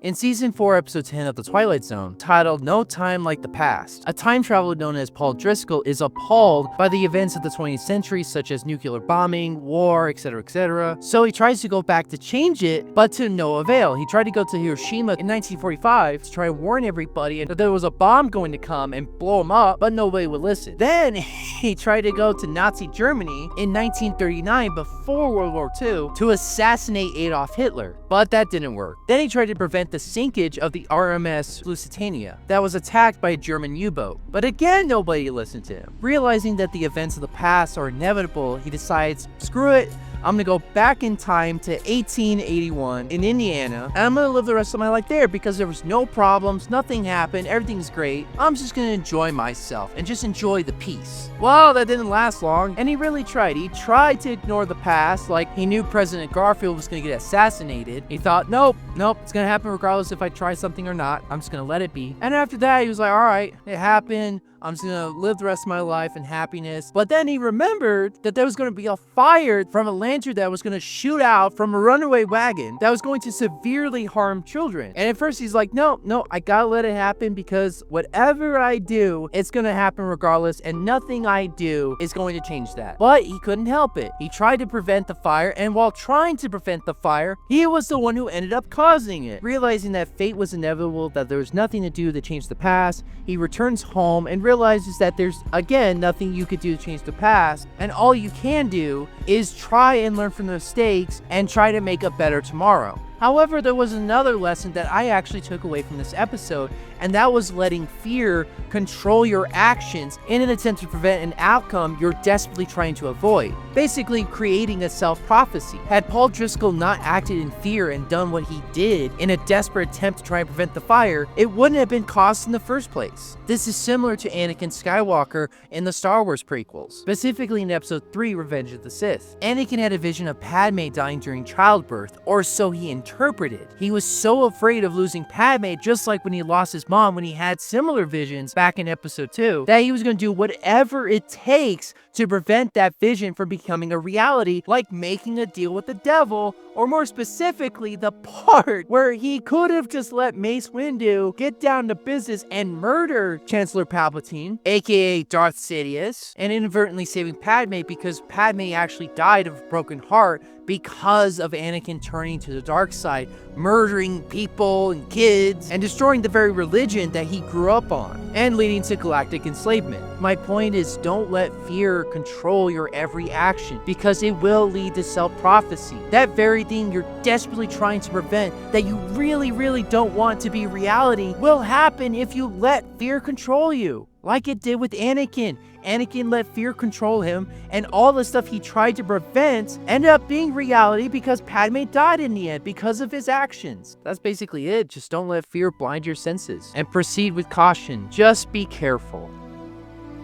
In Season 4, Episode 10 of The Twilight Zone, titled No Time Like the Past, a time traveler known as Paul Driscoll is appalled by the events of the 20th century, such as nuclear bombing, war, etc. So he tries to go back to change it, but to no avail. He tried to go to Hiroshima in 1945 to try and warn everybody that there was a bomb going to come and blow him up, but nobody would listen. Then he tried to go to Nazi Germany in 1939, before World War II, to assassinate Adolf Hitler, but that didn't work. Then he tried to prevent the sinkage of the RMS Lusitania that was attacked by a German U-boat, but again nobody listened to him. Realizing that the events of the past are inevitable, he decides, screw it, I'm gonna go back in time to 1881 in Indiana, and I'm gonna live the rest of my life there because there was no problems, nothing happened, everything's great. I'm just gonna enjoy myself and just enjoy the peace. Well, that didn't last long, and he really tried. He tried to ignore the past, like he knew President Garfield was gonna get assassinated. He thought, nope, it's gonna happen regardless if I try something or not. I'm just gonna let it be. And after that, he was like, all right, it happened. I'm just gonna live the rest of my life in happiness. But then he remembered that there was gonna be a fire from a lantern that was gonna shoot out from a runaway wagon that was going to severely harm children. And at first he's like, no, I gotta let it happen because whatever I do, it's gonna happen regardless, and nothing I do is going to change that. But he couldn't help it. He tried to prevent the fire, and while trying to prevent the fire, he was the one who ended up causing it. Realizing that fate was inevitable, that there was nothing to do to change the past, he returns home and realizes that there's, again, nothing you could do to change the past, and all you can do is try and learn from the mistakes and try to make a better tomorrow. However, there was another lesson that I actually took away from this episode, and that was letting fear control your actions in an attempt to prevent an outcome you're desperately trying to avoid. Basically, creating a self-prophecy. Had Paul Driscoll not acted in fear and done what he did in a desperate attempt to try and prevent the fire, it wouldn't have been caused in the first place. This is similar to Anakin Skywalker in the Star Wars prequels, specifically in Episode 3, Revenge of the Sith. Anakin had a vision of Padme dying during childbirth, or so he interpreted. He was so afraid of losing Padme, just like when he lost his mom when he had similar visions back in Episode 2, that he was going to do whatever it takes to prevent that vision from becoming a reality, like making a deal with the devil, or more specifically, the part where he could have just let Mace Windu get down to business and murder Chancellor Palpatine, aka Darth Sidious, and inadvertently saving Padme because Padme actually died of a broken heart because of Anakin turning to the dark side, murdering people and kids, and destroying the very religion that he grew up on, and leading to galactic enslavement. My point is, don't let fear control your every action, because it will lead to self-prophecy. That very thing you're desperately trying to prevent, that you really don't want to be reality, will happen if you let fear control you. Like it did with Anakin. Anakin let fear control him, and all the stuff he tried to prevent ended up being reality because Padme died in the end because of his actions. That's basically it. Just don't let fear blind your senses and proceed with caution. Just be careful.